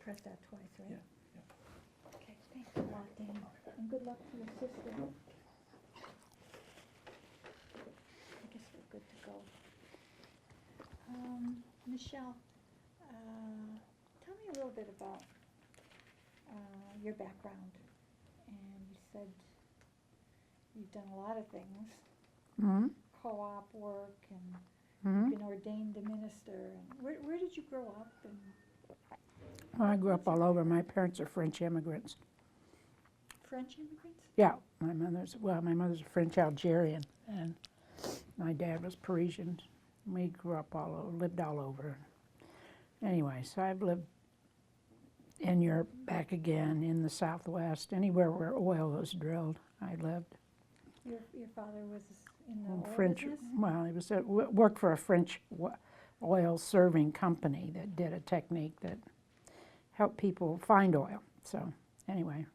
press that twice, right? Yeah. Okay, thanks a lot, Dan. And good luck to your sister. I guess we're good to go. Michelle, tell me a little bit about your background. And you said you've done a lot of things, Mm-hmm. co-op work, and Mm-hmm. been ordained a minister. And where did you grow up? And Well, I grew up all over. My parents are French immigrants. French immigrants? Yeah, my mother's French Algerian, and my dad was Parisian. We grew up lived all over. Anyway, so I've lived in Europe, back again, in the Southwest, anywhere where oil was drilled, I lived. Your father was in the oil French, business? well, he was worked for a French oil serving company that did a technique that helped people find oil. So anyway,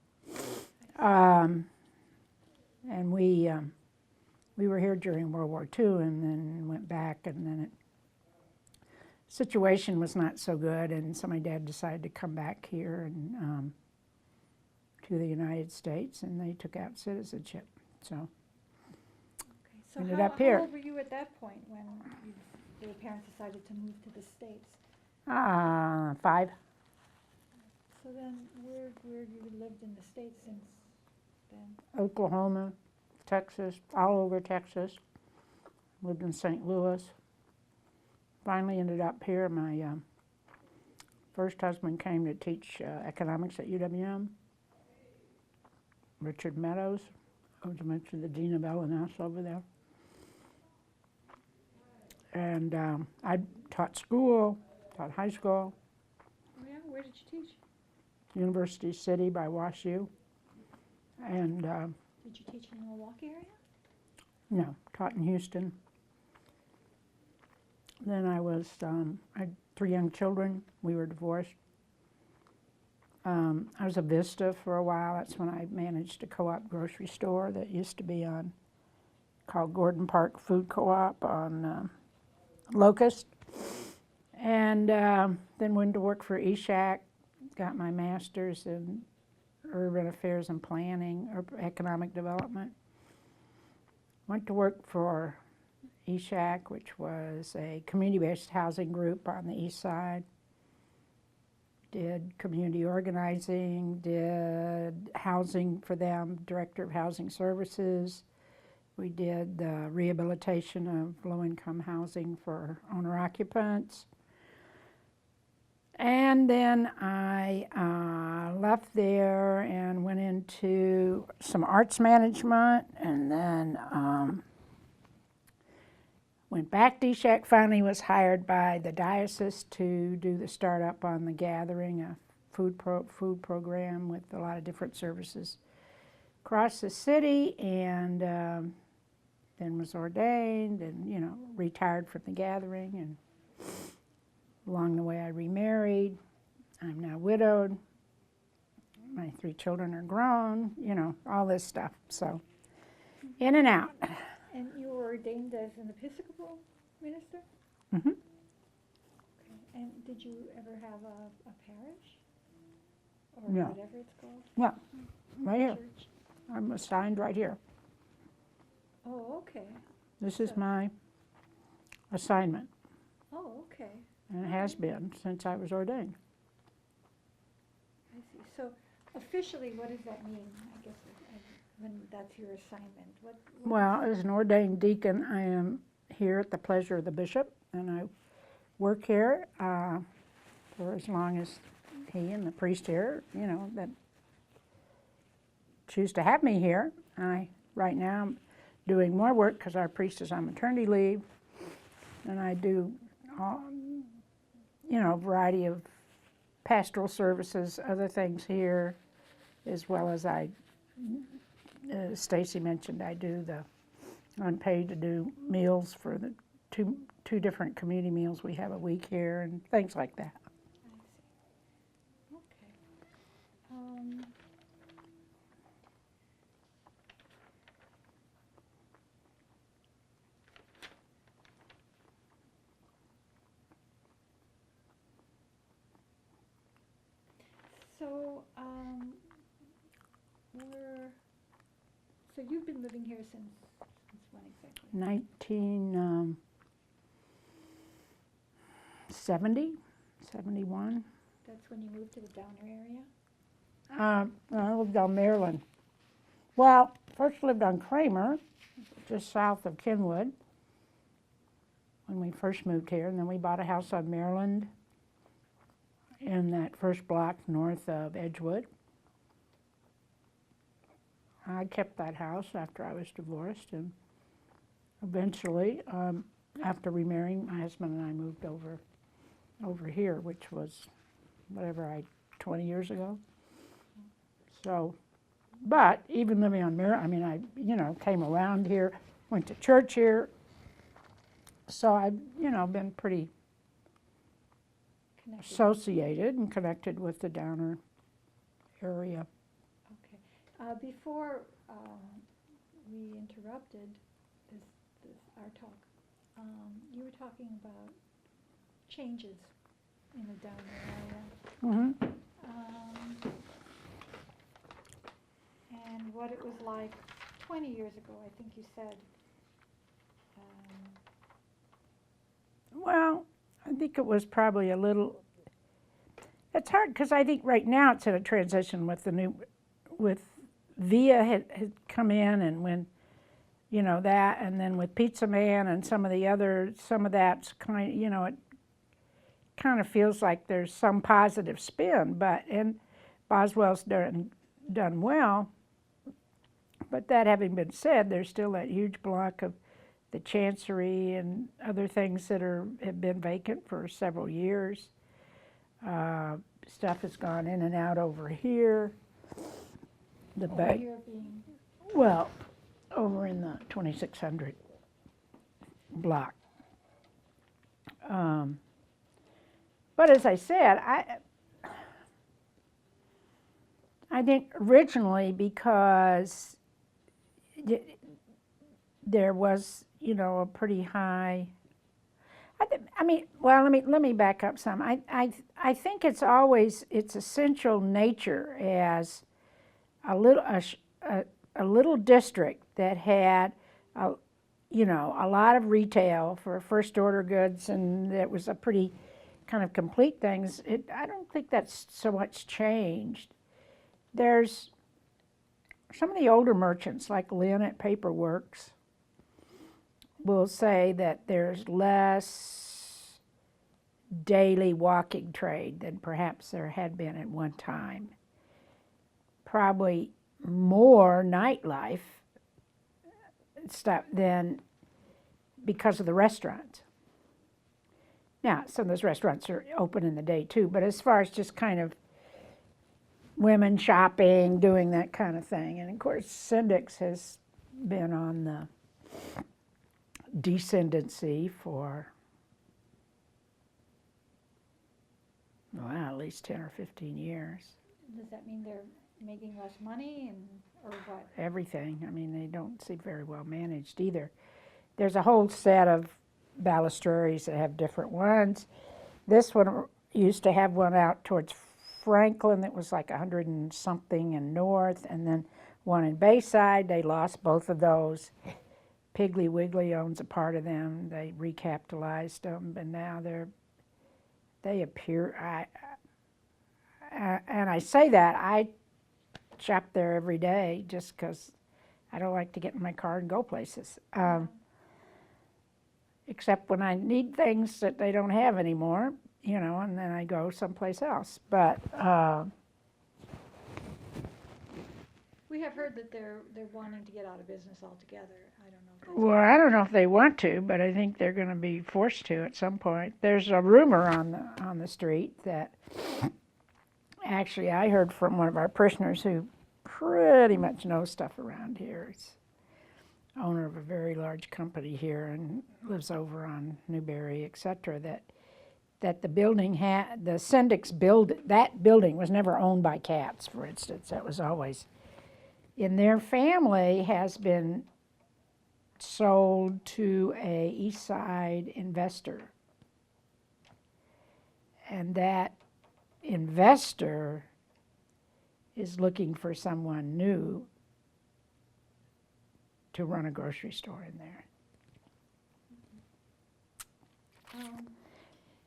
and we were here during World War II, and then went back, and then situation was not so good, and so my dad decided to come back here and to the United States, and they took out citizenship. So Okay, so ended how up here. old were you at that point when your parents decided to move to the States? 5. So then where you lived in the States since then? Oklahoma, Texas, all over Texas. Lived in St. Louis. Finally ended up here. My first husband came to teach economics at UWM. Richard Meadows, I was mentioned the Dean of L&S over there. And I taught school, taught high school, Oh yeah, where did you teach? University City by WashU. And Did you teach in the Milwaukee area? no, taught in Houston. Then I had 3 young children. We were divorced. I was a Vista for a while. That's when I managed a co-op grocery store that used to be called Gordon Park Food Co-op on Locust. And then went to work for ESHAC, got my master's in urban affairs and planning, or economic development. Went to work for ESHAC, which was a community-based housing group on the east side. Did community organizing, did housing for them, director of housing services. We did the rehabilitation of low-income housing for owner-occupants. And then I left there and went into some arts management, and then went back to ESHAC. Finally was hired by the diocese to do the startup on the Gathering, a food program with a lot of different services across the city, and then was ordained and, retired from the Gathering. And along the way I remarried. I'm now widowed. My 3 children are grown, all this stuff. So in and out. And you were ordained as an Episcopal minister? Mm-hmm. Okay. And did you ever have a parish? Or No. whatever it's called? Yeah, right here. Church? I'm assigned right here. Oh, okay. This is So- my assignment, Oh, okay. and it has been since I was ordained. I see. So officially, what does that mean? I guess when that's your assignment. What Well, as an ordained deacon, I am here at the pleasure of the bishop, and I work here for as long as he and the priest here, that choose to have me here. Right now, I'm doing more work because our priest is on maternity leave, and I do, a variety of pastoral services, other things here, as well as Stacy mentioned, I'm paid to do meals for the two different community meals we have a week here and things like that. I see. Okay. So, so you've been living here since when exactly? 1970, 71. That's when you moved to the Downer area? I lived on Maryland. Well, first lived on Kramer, just south of Kenwood, when we first moved here, and then we bought a house on Maryland in that first block north of Edgewood. I kept that house after I was divorced, and eventually, after remarrying, my husband and I moved over here, which was 20 years ago. So, but even living on Maryland, I mean, I came around here, went to church here, so I've been pretty Connected. associated and connected with the Downer area. Okay. Before we interrupted our talk, you were talking about changes in the Downer area. Mm-hmm. And what it was like 20 years ago, I think you said. Well, I think it was probably a little. It's hard because I think right now it's in a transition with Via had come in, and when that, and then with Pizza Man and some of that's it kind of feels like there's some positive spin, and Boswell's done well. But that having been said, there's still that huge block of the Chancery and other things that have been vacant for several years. Stuff has gone in and out over here. Over here being? Well, over in the 2600 block. But as I said, I think originally because there was, a pretty high. Let me back up some. I think it's essential nature as a little district that had a lot of retail for first order goods, and it was a pretty kind of complete things. I don't think that's so much changed. There's some of the older merchants, like Lynn at Paperworks, will say that there's less daily walking trade than perhaps there had been at one time. Probably more nightlife stuff than because of the restaurants. Now, some of those restaurants are open in the day too, but as far as just kind of women shopping, doing that kind of thing. And of course, Syndics has been on the descendancy for, at least 10 or 15 years. Does that mean they're making less money, or what? Everything. I mean, they don't seem very well managed either. There's a whole set of balustrades that have different ones. This one used to have one out towards Franklin that was like 100 and something in north, and then one in Bayside. They lost both of those. Piggly Wiggly owns a part of them. They recapitalized them, and now they appear. And I say that I shop there every day just because I don't like to get in my car and go places. Except when I need things that they don't have anymore, and then I go someplace else. But we have heard that they're wanting to get out of business altogether. I don't know if that's well, I don't know if they want to, but I think they're going to be forced to at some point. There's a rumor on the street that actually I heard from one of our parishioners who pretty much knows stuff around here. He's owner of a very large company here and lives over on Newberry, etc. That the building the Syndics that building was never owned by Katz, for instance. That was always in their family, has been sold to a East Side investor, and that investor is looking for someone new to run a grocery store in there.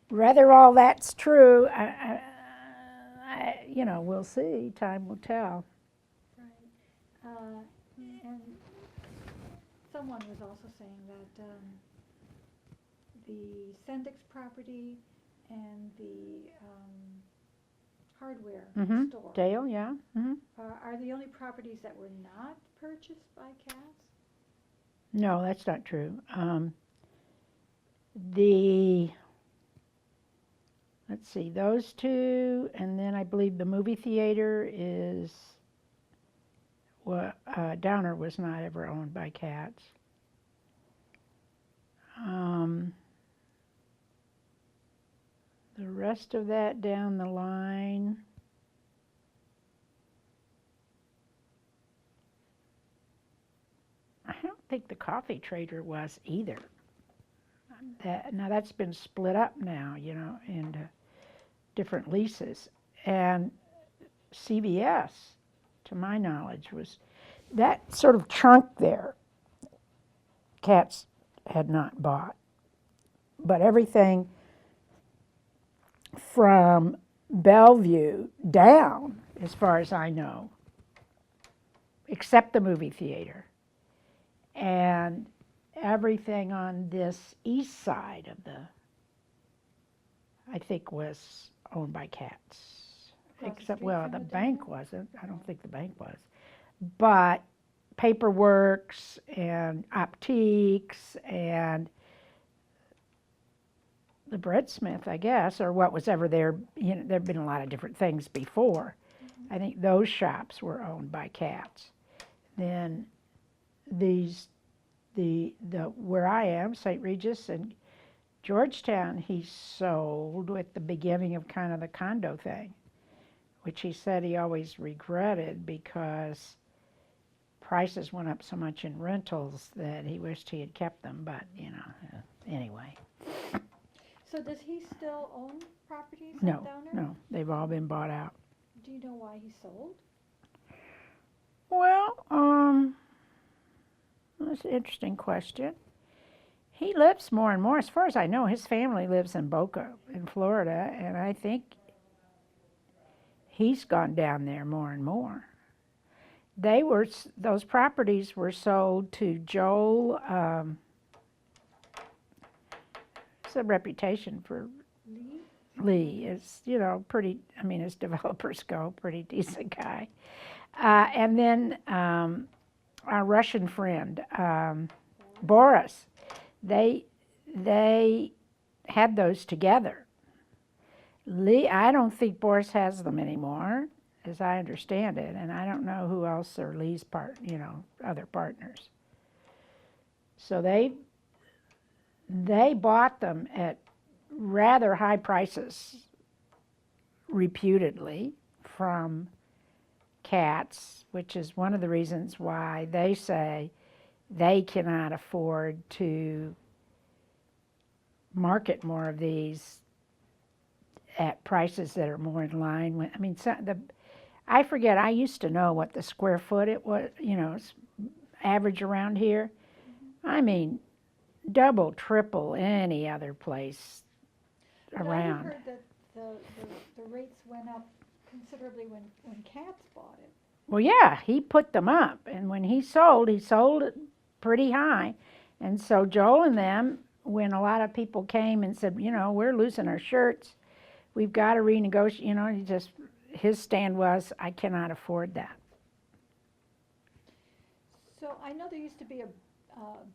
Whether all that's true, you know, we'll see. Time will tell. Right. And someone was also saying that the Sendix property and the hardware store Dale, yeah. are the only properties that were not purchased by Katz? No, that's not true. Let's see, those two, and then I believe the movie theater is, Downer was not ever owned by Katz. The rest of that down the line, I don't think the coffee trader was either. Now that's been split up now, you know, into different leases. And CBS, to my knowledge, was that sort of chunk there. Katz had not bought. But everything from Bellevue down, as far as I know, except the movie theater, and everything on this east side of I think was owned by Katz. Except, well, the bank wasn't. I don't think the bank was. But Paperworks and Optiques and the Breadsmith, I guess, or what was ever there. You know, there have been a lot of different things before. I think those shops were owned by Katz. Then where I am, St. Regis and Georgetown, he sold at the beginning of kind of the condo thing, which he said he always regretted because prices went up so much in rentals that he wished he had kept them. But, you know, anyway. So does he still own properties No, down there? no, they've all been bought out. Do you know why he sold? Well, that's an interesting question. He lives more and more. As far as I know, his family lives in Boca, in Florida, and I think he's gone down there more and more. Those properties were sold to Joel. It's a reputation for Lee. Is, you know, pretty. I mean, as developers go, pretty decent guy. And then our Russian friend, Boris, they had those together. Lee, I don't think Boris has them anymore, as I understand it, and I don't know who else are Lee's other partners. So they bought them at rather high prices, reputedly, from Katz, which is one of the reasons why they say they cannot afford to market more of these at prices that are more in line with, I mean, I forget, I used to know what the square foot it was, you know, average around here. I mean, double, triple any other place around. I heard that the rates went up considerably when Katz bought it. Well, yeah, he put them up, and when he sold it pretty high. And so Joel and them, when a lot of people came and said, you know, we're losing our shirts, we've got to renegotiate, you know, his stand was, I cannot afford that. So I know there used to be a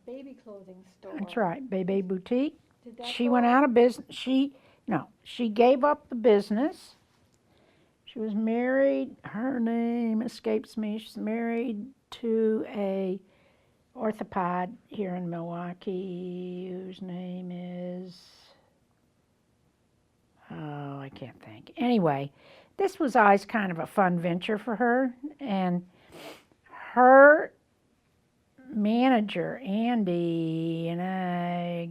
baby clothing store. That's right, Bebe Boutique. Did that She go went up? out of business. She gave up the business. She was married, her name escapes me, she's married to a orthopod here in Milwaukee whose name is, oh, I can't think. Anyway, this was always kind of a fun venture for her, and her manager, Andy, and I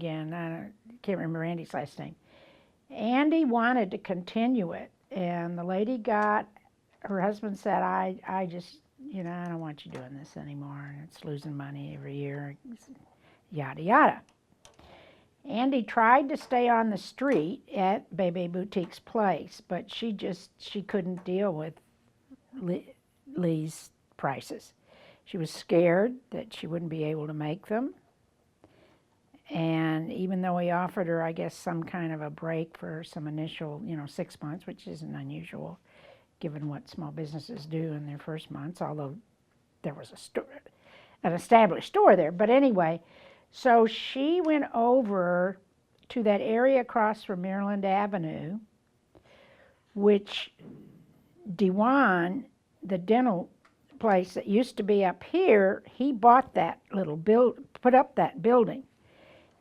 can't remember Andy's last name. Andy wanted to continue it, and the lady got her husband said, I just, I don't want you doing this anymore, and it's losing money every year, yada, yada. Andy tried to stay on the street at Bebe Boutique's place, but she couldn't deal with Lee's prices. She was scared that she wouldn't be able to make them. And even though he offered her, I guess, some kind of a break for some initial, 6 months, which isn't unusual given what small businesses do in their first months, although there was an established store there. But anyway, so she went over to that area across from Maryland Avenue, which DeJuan, the dental place that used to be up here, he bought that little put up that building.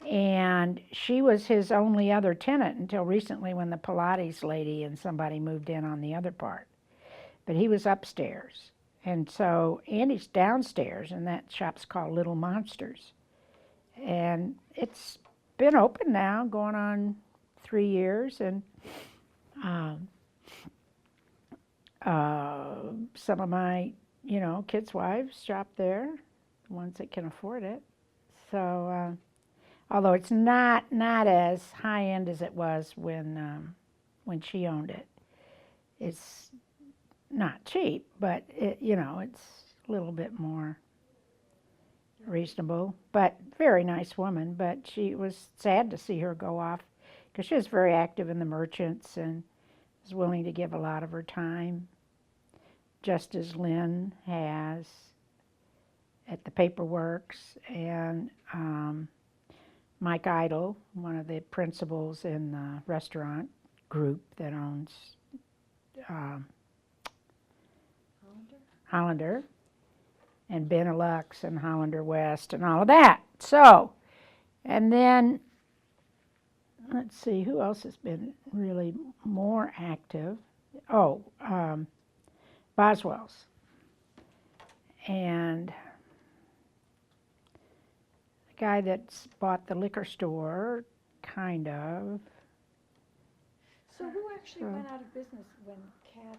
And she was his only other tenant until recently when the Pilates lady and somebody moved in on the other part. But he was upstairs. And so Andy's downstairs, and that shop's called Little Monsters. And it's been open now, going on 3 years. And some of my, kids' wives shop there, the ones that can afford it. So, although it's not as high end as it was when she owned it. It's not cheap, but it's a little bit more reasonable. But very nice woman. But she was sad to see her go off because she was very active in the merchants and was willing to give a lot of her time, just as Lynn has at the Paperworks, and Mike Idle, one of the principals in the restaurant group that owns Hollander, and Benelux and Hollander West and all of that. So, and then, let's see, who else has been really more active? Oh, Boswell's. And the guy that's bought the liquor store, kind of. So who actually went out of business when Katz?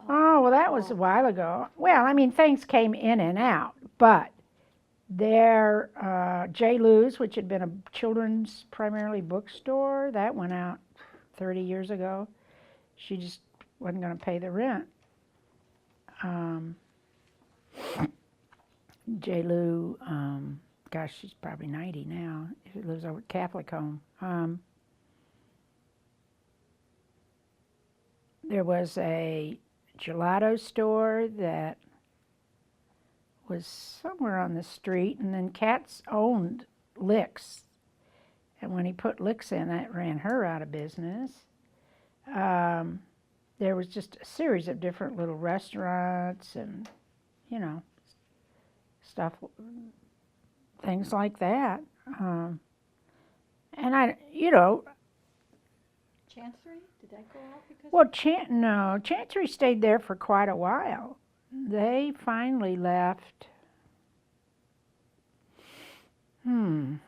Oh, well, that was a while ago. Well, I mean, things came in and out, but there, J. Lou's, which had been a children's primarily bookstore, that went out 30 years ago. She just wasn't going to pay the rent. J. Lou, gosh, she's probably 90 now. She lives over at Catholic Home. There was a gelato store that was somewhere on the street, and then Katz owned Licks. And when he put Licks in, that ran her out of business. There was just a series of different little restaurants and, stuff, things like that. And Chancery? Did that go out because? Well, no, Chancery stayed there for quite a while. They finally left, 6,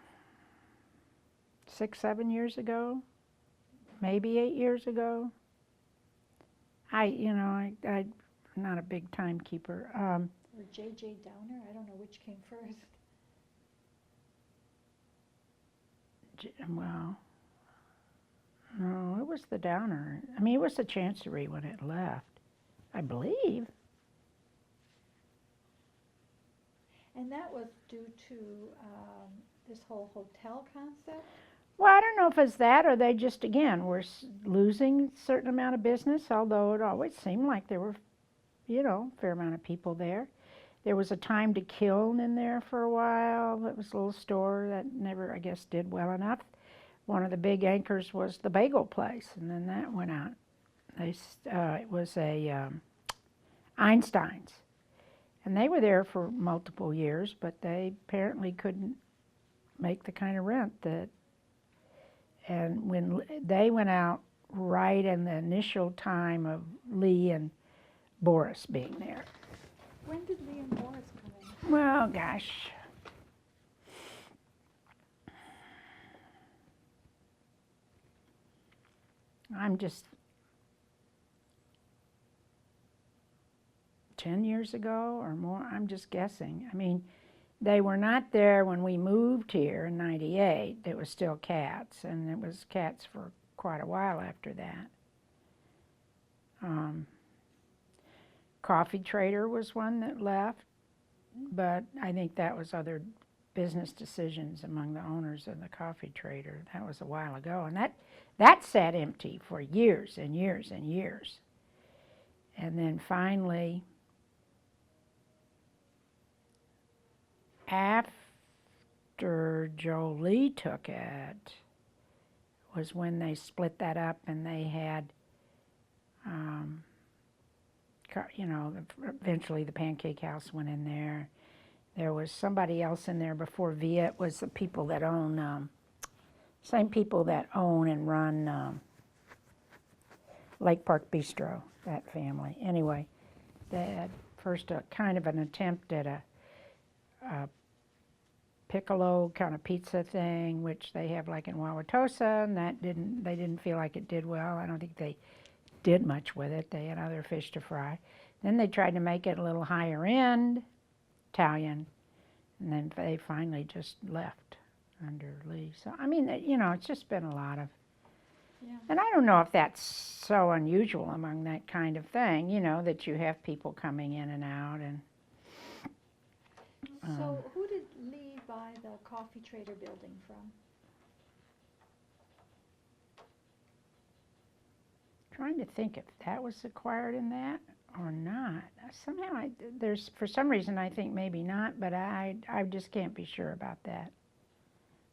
7 years ago, maybe 8 years ago. I'm not a big timekeeper. Or J.J. Downer? I don't know which came first. Well, no, it was the Downer. I mean, it was the Chancery when it left, I believe. And that was due to this whole hotel concept? Well, I don't know if it's that or they just, again, were losing a certain amount of business, although it always seemed like there were, a fair amount of people there. There was a Time to Kill in there for a while. It was a little store that never, I guess, did well enough. One of the big anchors was the bagel place, and then that went out. It was a Einstein's. And they were there for multiple years, but they apparently couldn't make the kind of rent that. And when they went out right in the initial time of Lee and Boris being there. When did Lee and Boris come in? Well, gosh. 10 years ago or more. I'm just guessing. I mean, they were not there when we moved here in '98. It was still cats, and it was cats for quite a while after that. Coffee Trader was one that left, but I think that was other business decisions among the owners of the Coffee Trader. That was a while ago, and that sat empty for years and years and years. And then finally, after Jolie took it, was when they split that up, and they had, eventually the Pancake House went in there. There was somebody else in there before Via. It was the people that own, same people that own and run Lake Park Bistro, that family. Anyway, they had first a kind of an attempt at a piccolo kind of pizza thing, which they have like in Wauwatosa, and they didn't feel like it did well. I don't think they did much with it. They had other fish to fry. Then they tried to make it a little higher end Italian, and then they finally just left under Lee. So I mean, it's just been a lot of. Yeah. And I don't know if that's so unusual among that kind of thing, that you have people coming in and out. And So who did Lee buy the Coffee Trader building from? Trying to think if that was acquired in that or not. Somehow, for some reason I think maybe not, but I just can't be sure about that.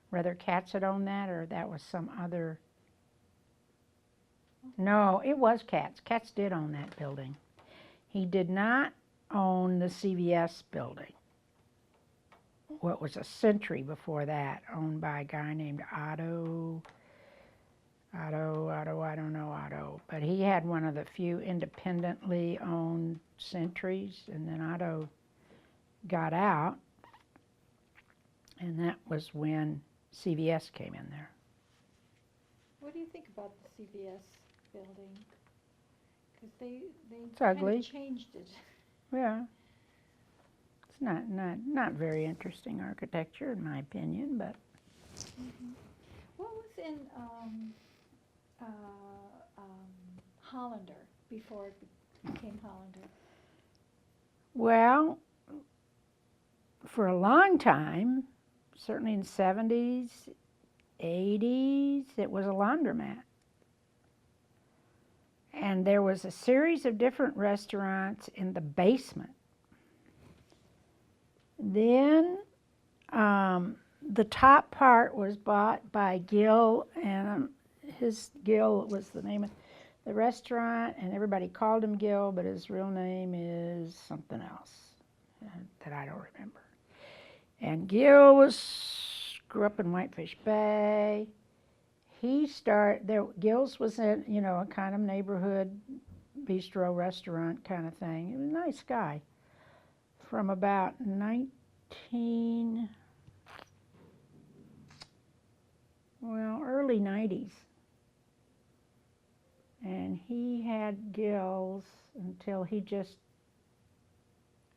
Whether Cats had owned that or that was some other. No, it was Cats. Cats did own that building. He did not own the CVS building. What was a Century before that, owned by a guy named Otto, I don't know Otto, but he had one of the few independently owned Centuries, and then Otto got out, and that was when CVS came in there. What do you think about the CVS building? Because they It's kind ugly. of changed it. Yeah. It's not very interesting architecture in my opinion, but. Mm-hmm. What was in Hollander before it became Hollander? Well, for a long time, certainly in the 70s, 80s, it was a laundromat. And there was a series of different restaurants in the basement. Then the top part was bought by Gill, and Gill was the name of the restaurant, and everybody called him Gill, but his real name is something else that I don't remember. And Gill grew up in Whitefish Bay. Gill's was in, a kind of neighborhood bistro restaurant kind of thing. He was a nice guy. From about early 90s. And he had Gill's until he just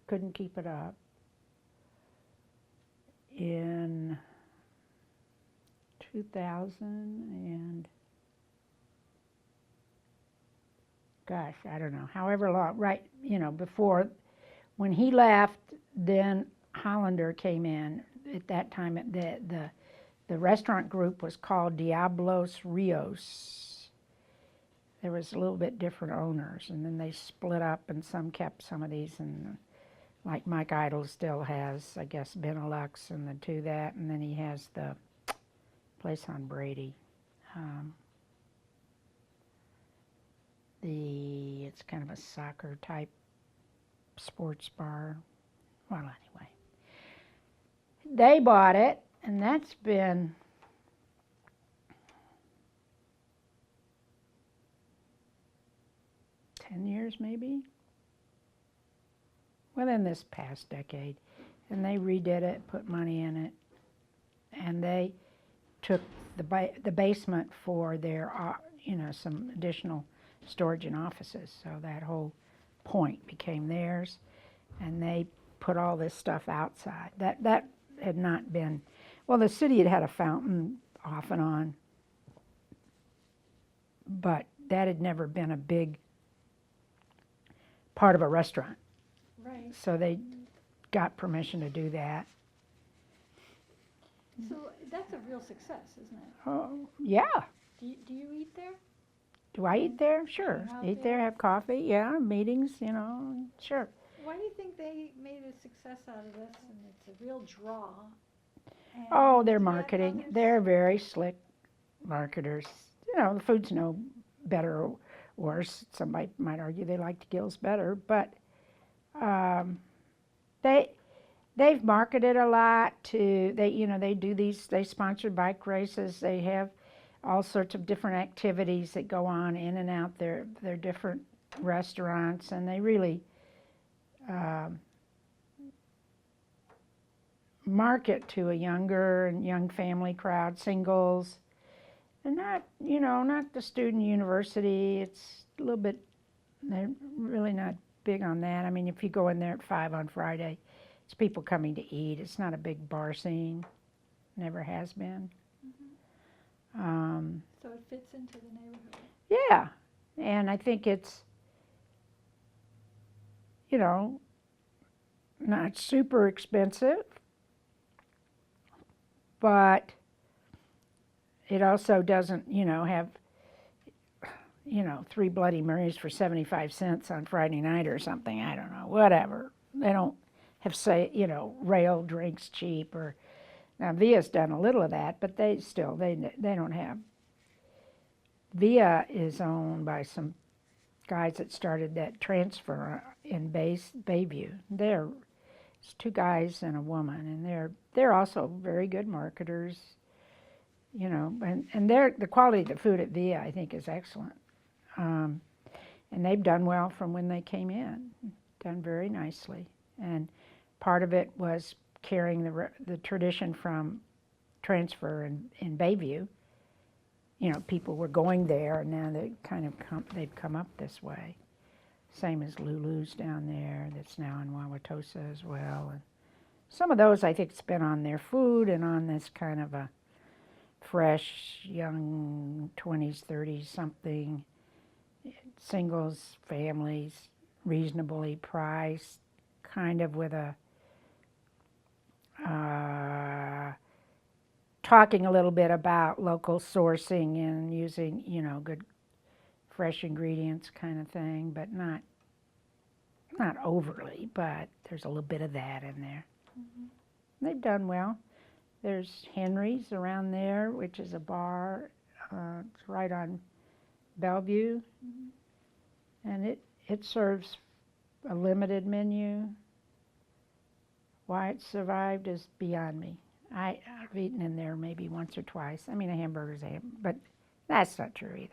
couldn't keep it up. In 2000 and, gosh, I don't know, however long, right, before, when he left, then Hollander came in. At that time, the restaurant group was called Diablos Rios. There was a little bit different owners, and then they split up, and some kept some of these, and like Mike Idle still has, I guess, Benelux and the two that, and then he has the place on Brady. It's kind of a soccer type sports bar. Well, anyway, they bought it, and that's been $10 maybe, within this past decade, and they redid it, put money in it, and they took the basement for their some additional storage and offices. So that whole point became theirs, and they put all this stuff outside. That had not been, well, the city had a fountain off and on, but that had never been a big part of a restaurant. Right. So they got permission to do that. So that's a real success, isn't it? Oh, yeah. Do you eat there? Do I eat there? Sure. Hang out Eat there? there, have coffee, yeah, meetings, sure. Why do you think they made a success out of this, and it's a real draw? Oh, And they're yet marketing. others- They're very slick marketers. The food's no better or worse. Somebody might argue they liked Gill's better, but they've marketed a lot to, they do these, they sponsor bike races. They have all sorts of different activities that go on in and out their different restaurants, and they really market to a younger and young family crowd, singles, and not the student university. It's a little bit, they're really not big on that. I mean, if you go in there at 5 on Friday, it's people coming to eat. It's not a big bar scene, never has been. So it fits into the neighborhood. Yeah, and I think it's, not super expensive, but it also doesn't, have, 3 Bloody Marys for 75 cents on Friday night or something. I don't know, whatever. They don't have, rail drinks cheap, or, now Via's done a little of that, but they don't have. Via is owned by some guys that started that transfer in Bayview. It's 2 guys and a woman, and they're also very good marketers, and the quality of the food at Via, I think, is excellent. And they've done well from when they came in, done very nicely. And part of it was carrying the tradition from transfer in Bayview. People were going there, and now they've come up this way. Same as Lulu's down there, that's now in Wauwatosa as well. And some of those, I think, spent on their food and on this kind of a fresh, young 20s, 30s something, singles, families, reasonably priced, kind of with a talking a little bit about local sourcing and using, good fresh ingredients kind of thing, but not overly, but there's a little bit of that in there. They've done well. There's Henry's around there, which is a bar. It's right on Bellevue, and it serves a limited menu. Why it survived is beyond me. I've eaten in there maybe once or twice. I mean, a hamburger's but that's not true either.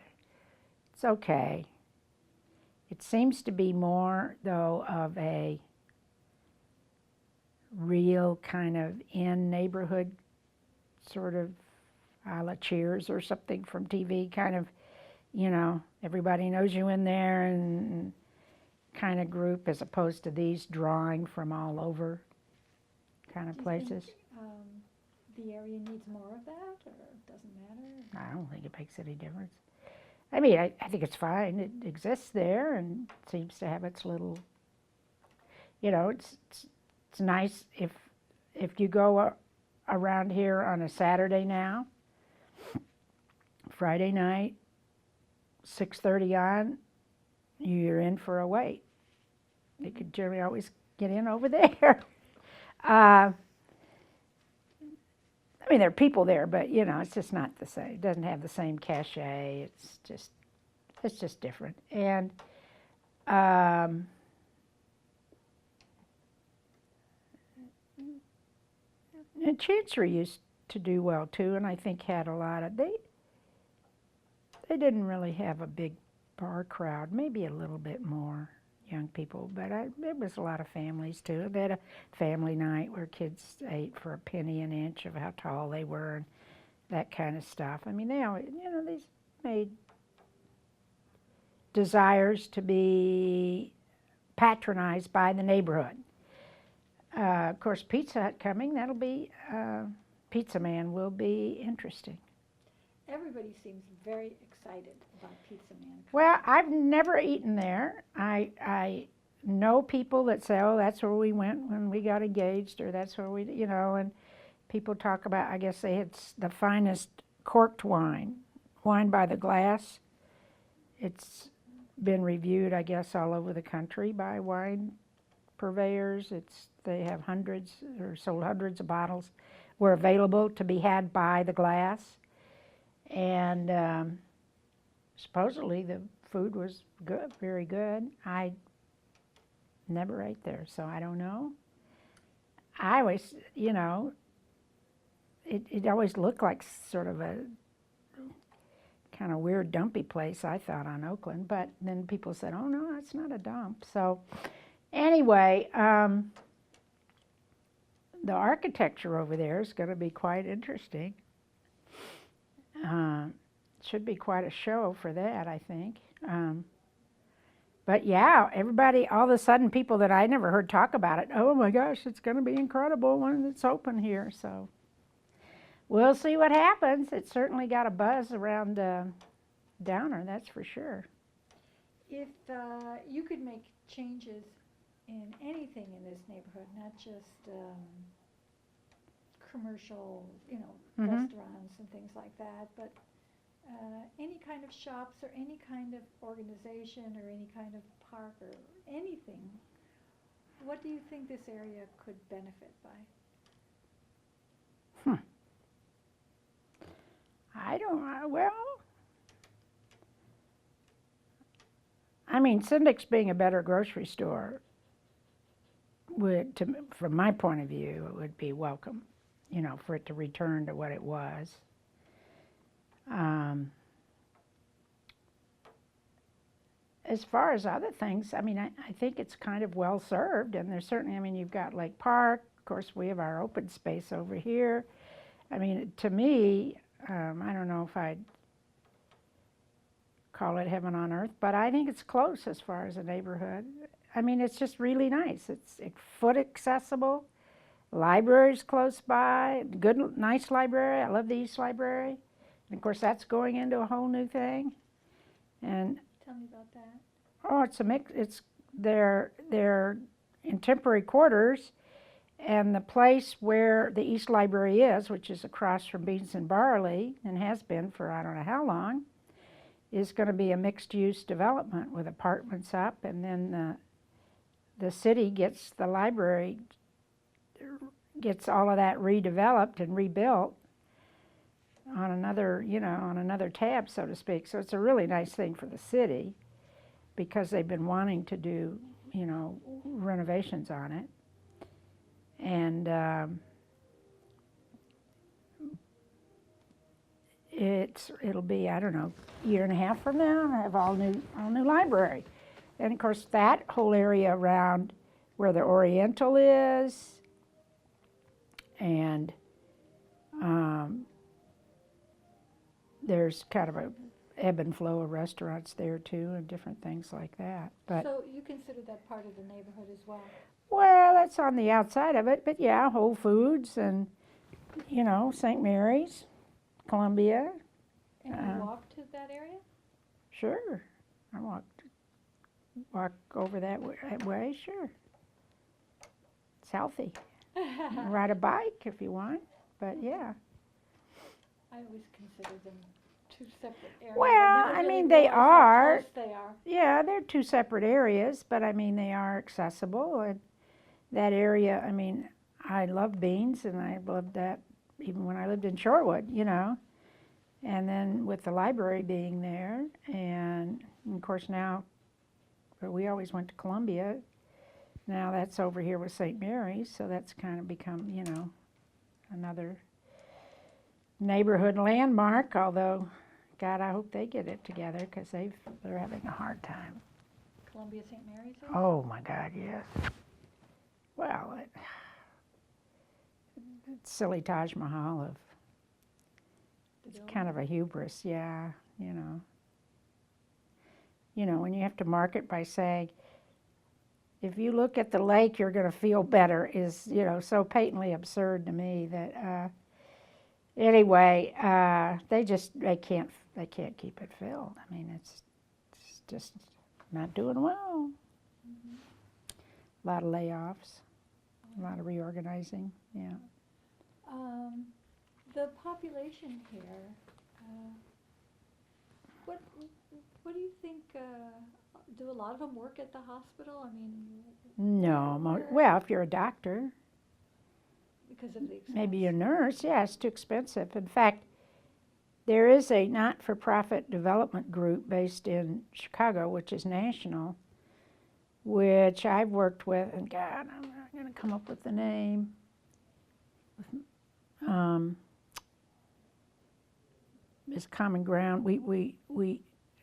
It's okay. It seems to be more, though, of a real kind of in-neighborhood sort of a la Cheers or something from TV, kind of, everybody knows you in there and kind of group, as opposed to these drawing from all over kind of places. Do you think the area needs more of that, or it doesn't matter? I don't think it makes any difference. I mean, I think it's fine. It exists there and seems to have its little, it's nice if you go around here on a Saturday now, Friday night, 6:30 on, you're in for a wait. You could generally always get in over there. I mean, there are people there, but it's just not the same. It doesn't have the same cachet. It's just different. And Chancery used to do well too, and I think had a lot of they didn't really have a big bar crowd. Maybe a little bit more young people, but there was a lot of families too. They had a family night where kids ate for a penny an inch of how tall they were and that kind of stuff. I mean, they always, they made desires to be patronized by the neighborhood. Of course, Pizza Hut coming, that'll be, Pizza Man will be interesting. Everybody seems very excited about Pizza Man. Well, I've never eaten there. I know people that say, oh, that's where we went when we got engaged, or that's where we, you know, and people talk about, I guess they had the finest corked wine by the glass. It's been reviewed, I guess, all over the country by wine purveyors. They have hundreds or sold hundreds of bottles were available to be had by the glass. And supposedly the food was good, very good. I never ate there, so I don't know. I always, you know, it always looked like sort of a kind of weird dumpy place, I thought, on Oakland, but then people said, oh no, that's not a dump. So anyway, the architecture over there is going to be quite interesting. Should be quite a show for that, I think. But yeah, everybody, all of a sudden, people that I never heard talk about it, oh my gosh, it's going to be incredible when it's open here. So we'll see what happens. It certainly got a buzz around Downer, that's for sure. If you could make changes in anything in this neighborhood, not just commercial, you know, restaurants and things like that, but any kind of shops or any kind of organization or any kind of park or anything, what do you think this area could benefit by? I don't know. Well, I mean, Syndic's being a better grocery store would, from my point of view, it would be welcome, you know, for it to return to what it was. As far as other things, I mean, I think it's kind of well served, and there's certainly, I mean, you've got Lake Park, of course, we have our open space over here. I mean, to me, I don't know if I'd call it heaven on earth, but I think it's close as far as a neighborhood. I mean, it's just really nice. It's foot accessible. Library's close by. Good, nice library. I love the East Library. And of course, that's going into a whole new thing. And tell me about that. Oh, it's a mix. They're in temporary quarters, and the place where the East Library is, which is across from Beans and Barley, and has been for I don't know how long, is going to be a mixed-use development with apartments up, and then the city gets the library, gets all of that redeveloped and rebuilt on another, you know, on another tab, so to speak. So it's a really nice thing for the city because they've been wanting to do, you know, renovations on it. And it'll be, I don't know, a year and a half from now, I have all new library. And of course that whole area around where the Oriental is, and there's kind of a ebb and flow of restaurants there too, and different things like that. But so you consider that part of the neighborhood as well? well, that's on the outside of it, but yeah, Whole Foods and, you know, St. Mary's, Columbia. And you walk to that area? Sure, I walk over that way, sure. It's healthy. Ride a bike if you want, but yeah. I always consider them two separate areas. Well, I really mean, they realize how are. close they are. Yeah, they're two separate areas, but I mean, they are accessible. And that area, I mean, I love Beans, and I loved that even when I lived in Shorewood, you know. And then with the library being there, and of course now, but we always went to Columbia. Now that's over here with St. Mary's, so that's kind of become, you know, another neighborhood landmark, although, God, I hope they get it together because they're having a hard time. Columbia St. Mary's? Oh, my God, yes. Well, it's silly Taj Mahal of, it's kind of a hubris, yeah, you know. You know, when you have to market by saying, if you look at the lake, you're going to feel better is, so patently absurd to me that, anyway, they can't keep it filled. I mean, it's just not doing well. A lot of layoffs, a lot of reorganizing, yeah. The population here, what do you think, do a lot of them work at the hospital? I mean, No, where- well, if you're a doctor, because of the expense. maybe a nurse, yeah, it's too expensive. In fact, there is a not-for-profit development group based in Chicago, which is national, which I've worked with, and God, I'm not going to come up with the name. Is Common Ground. We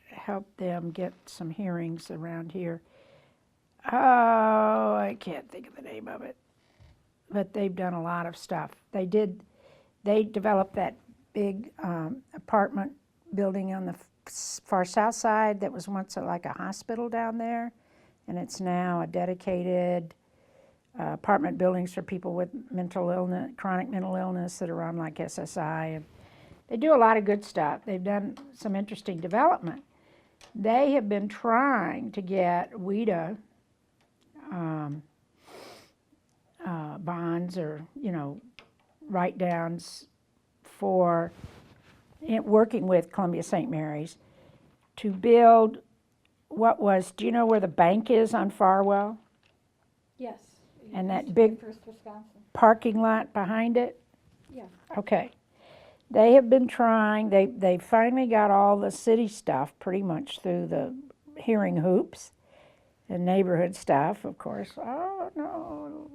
helped them get some hearings around here. Oh, I can't think of the name of it. But they've done a lot of stuff. They developed that big apartment building on the far south side that was once like a hospital down there, and it's now a dedicated apartment buildings for people with mental illness, chronic mental illness that are on like SSI. And they do a lot of good stuff. They've done some interesting development. They have been trying to get WIDA bonds or, write-downs for working with Columbia St. Mary's to build do you know where the bank is on Farwell? Yes. And that Used to be big First Wisconsin. Parking lot behind it? Yeah. Okay. They have been trying, they finally got all the city stuff pretty much through the hearing hoops and neighborhood stuff, of course. Oh, no,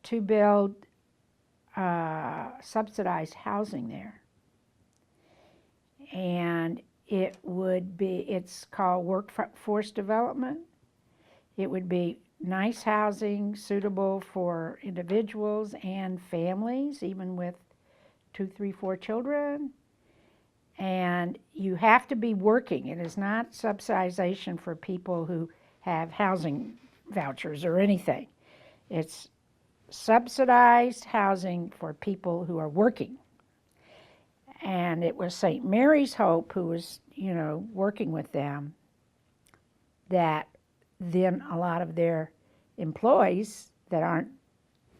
to build subsidized housing there. And it's called workforce development. It would be nice housing suitable for individuals and families, even with 2, 3, 4 children. And you have to be working. It is not subsidization for people who have housing vouchers or anything. It's subsidized housing for people who are working. And it was St. Mary's Hope who was, working with them, that then a lot of their employees that aren't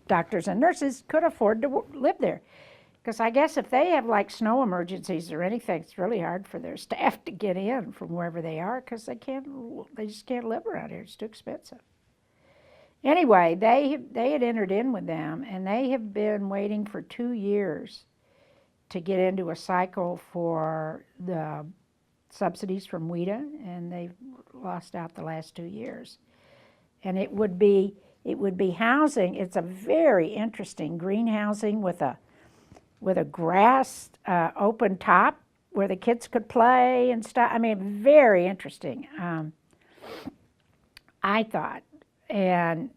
doctors and nurses could afford to live there. Because I guess if they have like snow emergencies or anything, it's really hard for their staff to get in from wherever they are because they just can't live around here. It's too expensive. Anyway, they had entered in with them, and they have been waiting for 2 years to get into a cycle for the subsidies from WIDA, and they've lost out the last 2 years. And it would be housing. It's a very interesting green housing with a grass open top where the kids could play and stuff. I mean, very interesting, I thought. And,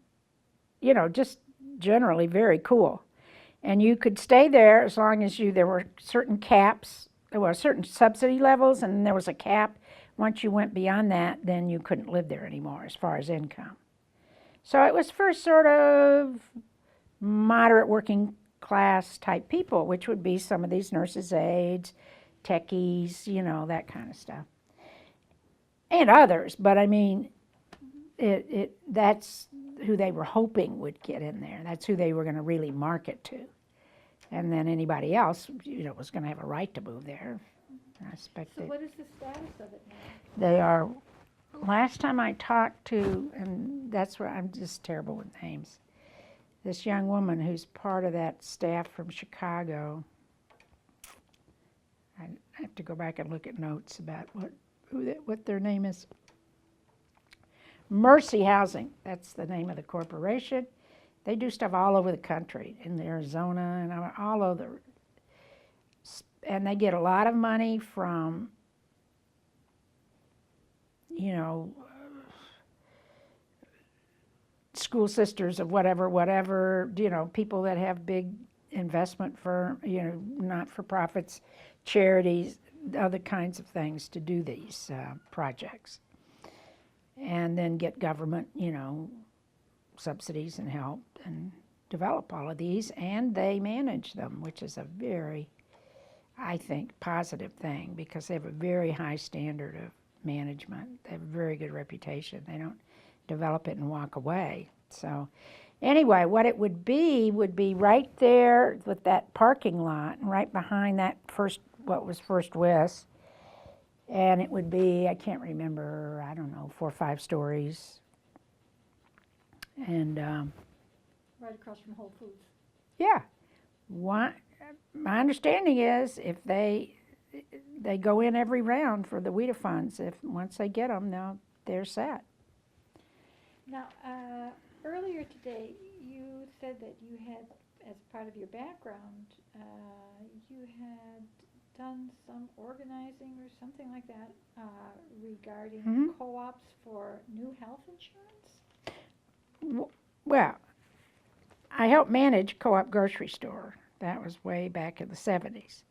just generally very cool. And you could stay there as long as there were certain caps, there were certain subsidy levels, and there was a cap. Once you went beyond that, then you couldn't live there anymore as far as income. So it was for sort of moderate working class type people, which would be some of these nurses' aides, techies, that kind of stuff. And others, but I mean, that's who they were hoping would get in there. That's who they were going to really market to. And then anybody else, was going to have a right to move there. I expect So what is the status of it now? they are, last time I talked to, and that's where I'm just terrible with names, this young woman who's part of that staff from Chicago. I have to go back and look at notes about what their name is. Mercy Housing, that's the name of the corporation. They do stuff all over the country, in Arizona and all over. And they get a lot of money from, school sisters of whatever, people that have big investment firm, not-for-profits, charities, other kinds of things to do these projects. and then get government, subsidies and help and develop all of these, and they manage them, which is a very, I think, positive thing, because they have a very high standard of management. They have a very good reputation. They don't develop it and walk away. So anyway, what it would be right there with that parking lot, and right behind that what was First West, and it would be, I can't remember, I don't know, 4 or 5 stories, and Right across from Whole Foods. yeah. My understanding is if they go in every round for the WIDA funds. Once they get them, now they're set. Now, earlier today, you said that you had, as part of your background, you had done some organizing or something like that regarding co-ops for new health insurance? Well, I helped manage Co-op Grocery Store. That was way back in the 70s.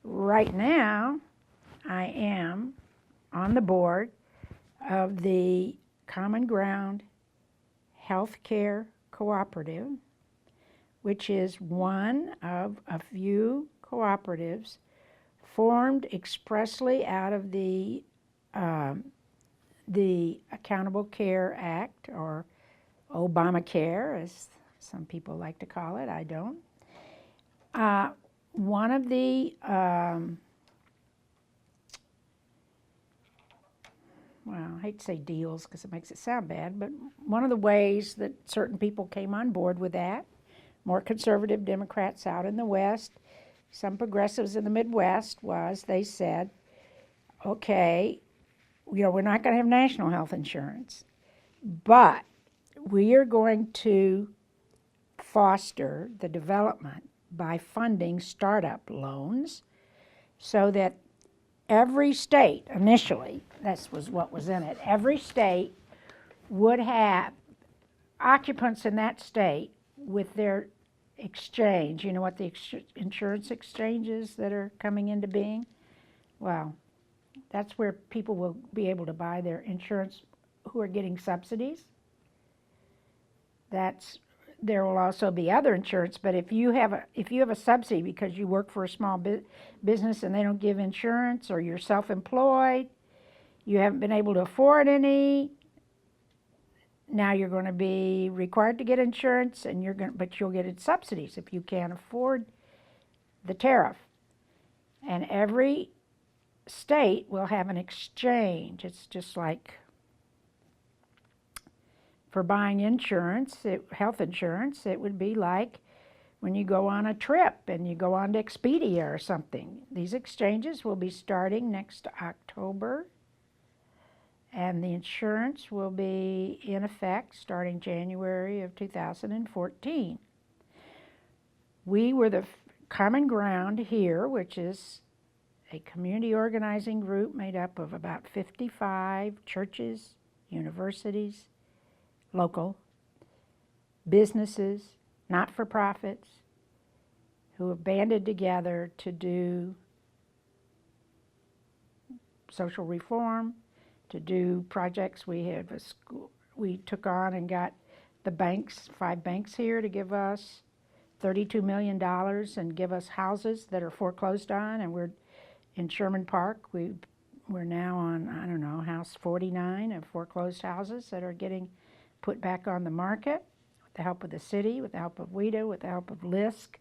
Right now, I am on the board of the Common Ground Healthcare Cooperative, which is one of a few cooperatives formed expressly out of the Accountable Care Act, or Obamacare, as some people like to call it. I don't. One of the, well, I hate to say deals because it makes it sound bad, but one of the ways that certain people came on board with that, more conservative Democrats out in the West, some progressives in the Midwest, was they said, okay, we're not going to have national health insurance, but we are going to foster the development by funding startup loans so that every state, initially, this was what was in it, every state would have occupants in that state with their exchange. You know what the insurance exchanges that are coming into being? Well, that's where people will be able to buy their insurance who are getting subsidies. There will also be other insurance, but if you have a subsidy because you work for a small business and they don't give insurance, or you're self-employed, you haven't been able to afford any, now you're going to be required to get insurance, and but you'll get its subsidies if you can't afford the tariff. And every state will have an exchange. It's just like for buying insurance, health insurance, it would be like when you go on a trip and you go on to Expedia or something. These exchanges will be starting next October, and the insurance will be in effect starting January of 2014. We were the Common Ground here, which is a community organizing group made up of about 55 churches, universities, local, businesses, not-for-profits, who have banded together to do social reform, to do projects. We have a school. We took on and got the banks, 5 banks here, to give us $32 million and give us houses that are foreclosed on. And we're in Sherman Park. We're now on, I don't know, house 49 of foreclosed houses that are getting put back on the market with the help of the city, with the help of WIDA, with the help of LISC.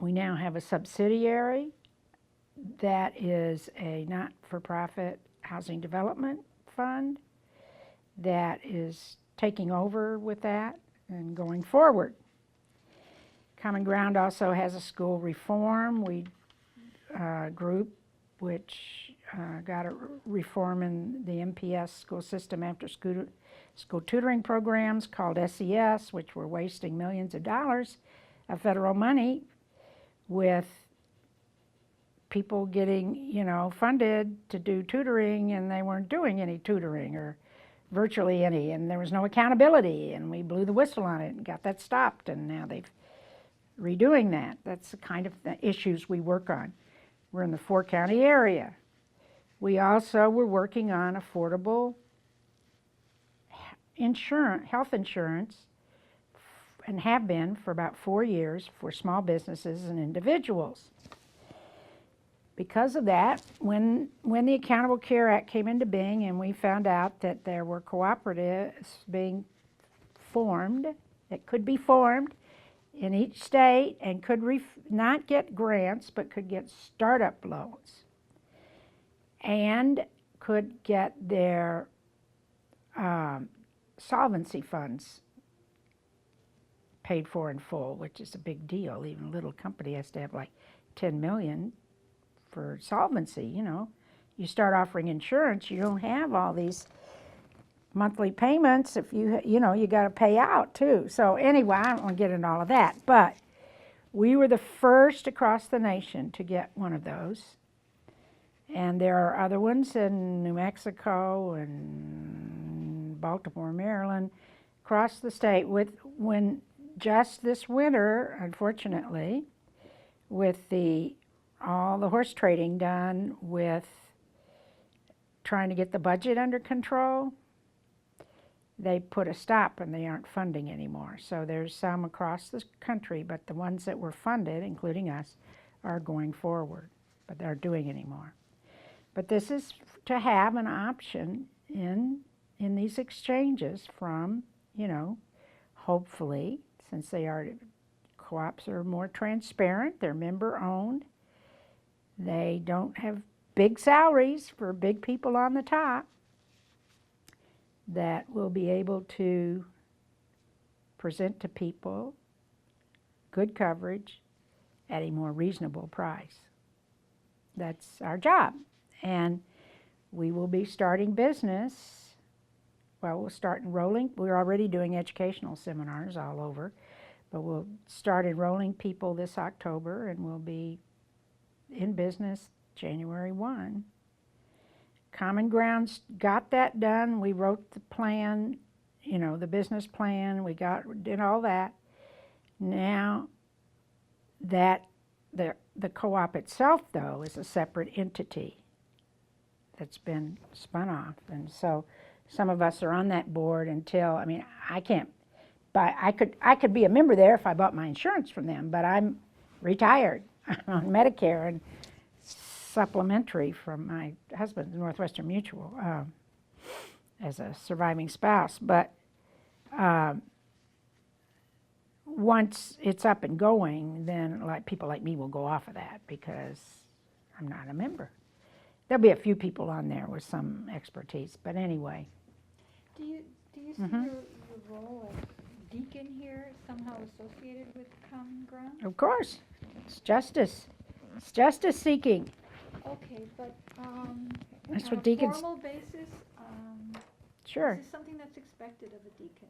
We now have a subsidiary that is a not-for-profit housing development fund that is taking over with that and going forward. Common Ground also has a school reform group which got a reform in the MPS school system after school tutoring programs called SES, which were wasting millions of dollars of federal money with people getting, funded to do tutoring, and they weren't doing any tutoring or virtually any, and there was no accountability, and we blew the whistle on it and got that stopped, and now they've redoing that. That's the kind of issues we work on. We're in the 4-county area. We also were working on affordable health insurance, and have been for about 4 years for small businesses and individuals. Because of that, when the Accountable Care Act came into being and we found out that there were cooperatives being formed, that could be formed in each state and could not get grants but could get startup loans and could get their solvency funds paid for in full, which is a big deal. Even a little company has to have like 10 million for solvency. You know, you start offering insurance, you don't have all these monthly payments. If you know, you got to pay out too. So anyway, I don't want to get into all of that, but we were the first across the nation to get one of those. And there are other ones in New Mexico and Baltimore, Maryland, across the state. When just this winter, unfortunately, with all the horse trading done with trying to get the budget under control, they put a stop and they aren't funding anymore. So there's some across the country, but the ones that were funded, including us, are going forward, but they're doing anymore. But this is to have an option in these exchanges from, you know, hopefully, since co-ops are more transparent, they're member-owned, they don't have big salaries for big people on the top, that will be able to present to people good coverage at a more reasonable price. That's our job. And we will be starting business. Well, we'll start enrolling. We're already doing educational seminars all over, but we'll start enrolling people this October, and we'll be in business January 1. Common Grounds got that done. We wrote the plan, you know, the business plan. We did all that. Now that the co-op itself, though, is a separate entity that's been spun off, and so some of us are on that board until, I mean, I can't buy, I could be a member there if I bought my insurance from them, but I'm retired. I'm on Medicare and supplementary from my husband's Northwestern Mutual as a surviving spouse. But once it's up and going, then people like me will go off of that because I'm not a member. There'll be a few people on there with some expertise, but anyway. Do you see your role as deacon here somehow associated with Common Ground? Of course. It's justice. It's justice seeking. Okay, but that's on what a deacons. formal basis, Sure. is this something that's expected of a deacon?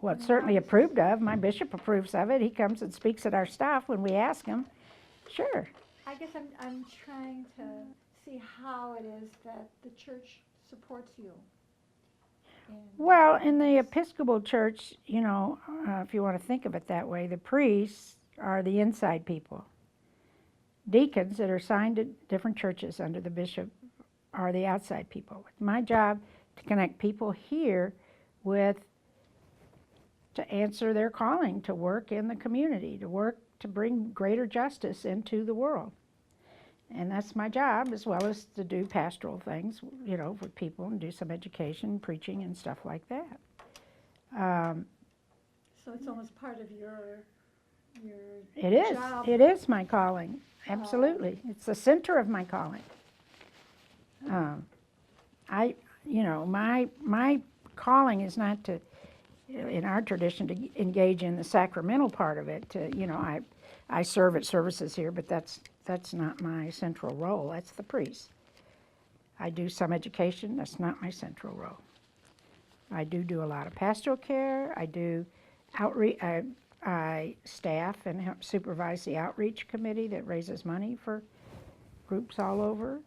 Well, it's certainly approved of. My bishop approves of it. He comes and speaks at our staff when we ask him. Sure. I guess I'm trying to see how it is that the church supports you. Well, in the Episcopal Church, you know, if you want to think of it that way, the priests are the inside people. Deacons that are assigned to different churches under the bishop are the outside people. It's my job to connect people here to answer their calling, to work in the community, to bring greater justice into the world. And that's my job, as well as to do pastoral things, you know, with people and do some education, preaching, and stuff like that. So it's almost part of your It is. job. It is my calling. Absolutely. It's the center of my calling. My calling is not to, in our tradition, to engage in the sacramental part of it. I serve at services here, but that's not my central role. That's the priest. I do some education. That's not my central role. I do a lot of pastoral care. I do outreach. I staff and help supervise the outreach committee that raises money for groups all over.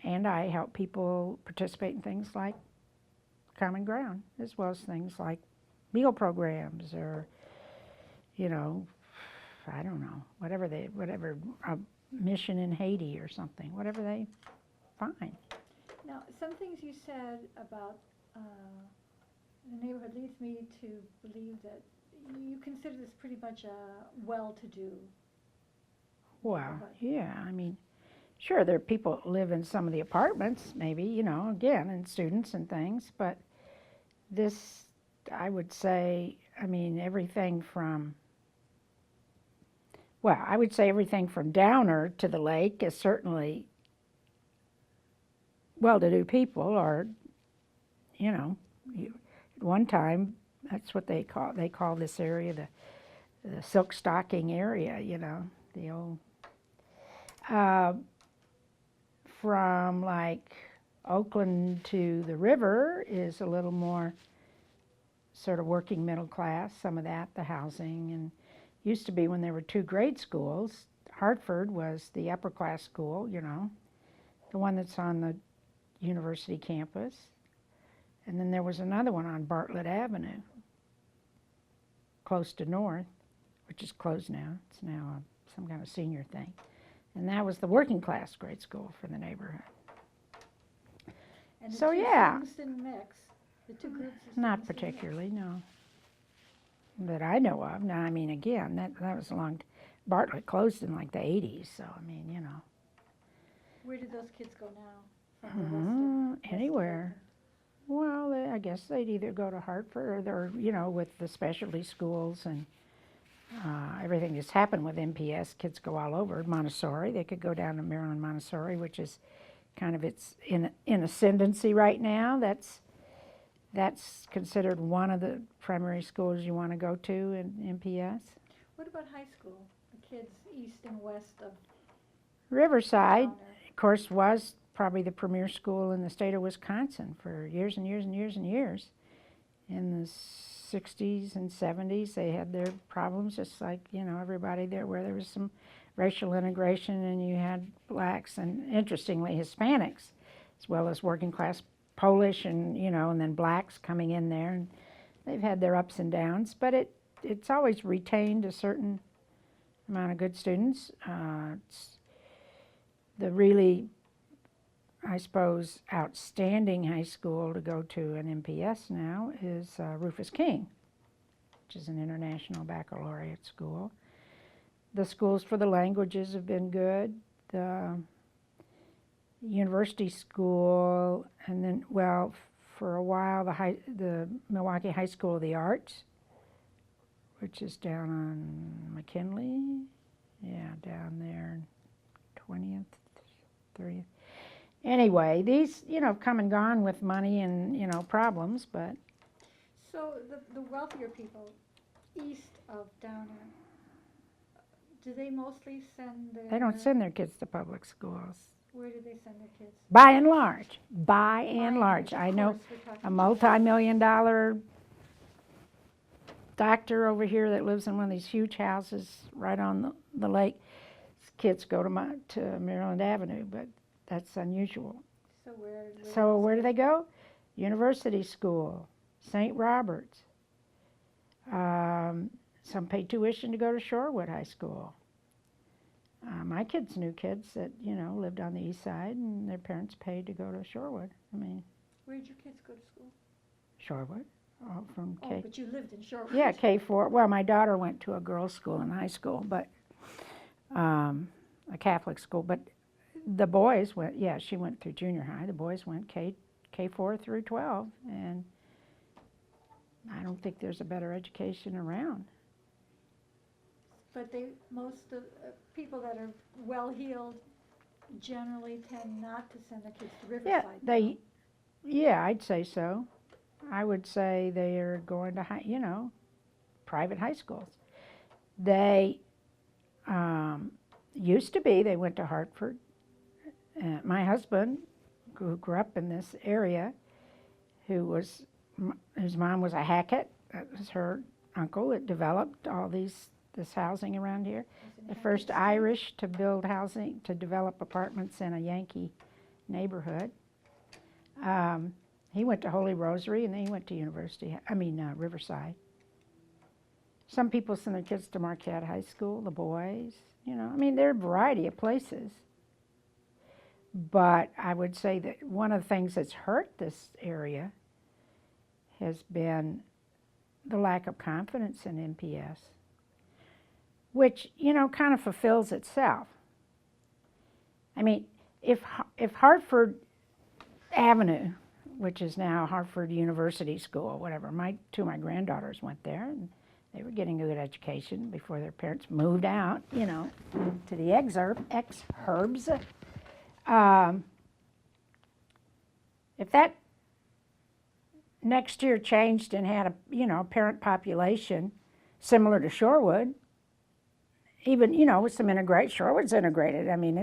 And I help people participate in things like Common Ground, as well as things like meal programs or, you know, I don't know, whatever a mission in Haiti or something, whatever they find. Now, some things you said about the neighborhood leads me to believe that you consider this pretty much a well-to-do Well, neighborhood. yeah, I mean, sure, there are people that live in some of the apartments, maybe, you know, again, and students and things, but this, I would say, I mean, everything from, well, I would say everything from Downer to the lake is certainly well-to-do people, or, you know, at one time, that's what they call this area the silk stocking area, you know, the old, from like Oakland to the river is a little more sort of working middle class, some of that, the housing, and used to be when there were two grade schools. Hartford was the upper class school, you know, the one that's on the university campus. And then there was another one on Bartlett Avenue, close to North, which is closed now. It's now some kind of senior thing. And that was the working class grade school for the neighborhood. And the So, two yeah. students didn't mix. The two groups of Not students didn't mix. particularly, no. That I know of. Now, I mean, again, that was a long, Bartlett closed in like the 80s, so, I mean, you know. Where did those kids go now? From the west of Anywhere. Oakland? Well, I guess they'd either go to Hartford or, you know, with the specialty schools and everything that's happened with MPS, kids go all over. Montessori, they could go down to Maryland Montessori, which is kind of it's in ascendancy right now. That's considered one of the primary schools you want to go to in MPS. What about high school? The kids east and west of Riverside, Downer? of course, was probably the premier school in the state of Wisconsin for years and years and years and years. In the 60s and 70s, they had their problems, just like, you know, everybody there, where there was some racial integration, and you had blacks and, interestingly, Hispanics, as well as working class Polish and, you know, and then blacks coming in there. And they've had their ups and downs, but it's always retained a certain amount of good students. It's the really, I suppose, outstanding high school to go to an MPS now is Rufus King, which is an international baccalaureate school. The schools for the languages have been good. The university school, and then, well, for a while, the Milwaukee High School of the Arts, which is down on McKinley. Yeah, down there, 20th, 30th. Anyway, these, you know, have come and gone with money and, you know, problems, but. So the wealthier people east of Downer, do they mostly send their... They don't send their kids to public schools. Where do they send their kids? By and large. By and large. Of I know course, we're talking a multi-million-dollar doctor over here that lives in one of these huge houses right on the lake. His kids go to Maryland Avenue, but that's unusual. So Where do they go? University School, St. Robert's. Some pay tuition to go to Shorewood High School. My kids knew kids that, you know, lived on the east side, and their parents paid to go to Shorewood. I mean, where did your kids go to school? Shorewood, from Oh, K. but you lived in Shorewood. Yeah, K4. Well, my daughter went to a girls' school in high school, but a Catholic school. But the boys went. Yeah, she went through junior high. The boys went K4 through 12, and I don't think there's a better education around. But most of people that are well-heeled generally tend not to send their kids to Riverside. Yeah, I'd say so. I would say they are going to private high schools. They used to be. They went to Hartford. My husband, who grew up in this area, whose mom was a Hackett, that was her uncle that developed all this housing around here. The first Irish to build housing, to develop apartments in a Yankee neighborhood. He went to Holy Rosary, and then he went to Riverside. Some people send their kids to Marquette High School, the boys, you know. I mean, there are a variety of places. But I would say that one of the things that's hurt this area has been the lack of confidence in MPS, which, you know, kind of fulfills itself. I mean, if Hartford Avenue, which is now Hartford University School, whatever, two of my granddaughters went there, and they were getting a good education before their parents moved out, you know, to the ex-Herbs. If that next year changed and had a, you know, parent population similar to Shorewood, even, you know, with some Shorewood's integrated. I mean,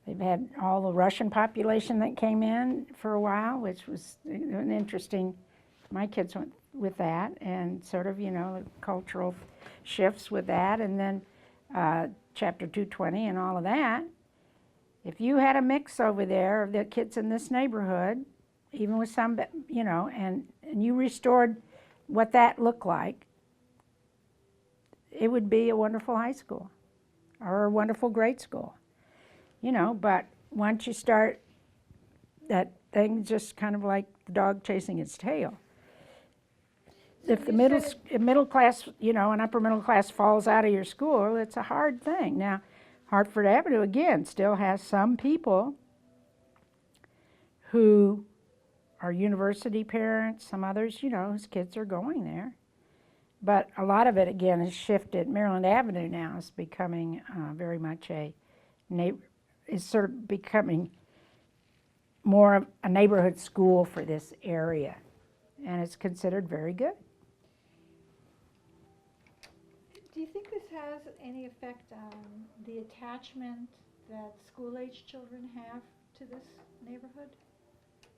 they've had all the Russian population that came in for a while, which was an interesting, my kids went with that, and sort of, you know, cultural shifts with that, and then Chapter 220 and all of that. If you had a mix over there of the kids in this neighborhood, even with some, you know, and you restored what that looked like, it would be a wonderful high school or a wonderful grade school, you know. But once you start, that thing just kind of like the dog chasing its tail. So if the middle class, you know, and upper middle class falls out of your school, it's a hard thing. Now, Hartford Avenue, again, still has some people who are university parents, some others, you know, whose kids are going there. But a lot of it, again, has shifted. Maryland Avenue now is becoming very much is sort of becoming more of a neighborhood school for this area. And it's considered very good. Do you think this has any effect on the attachment that school-age children have to this neighborhood?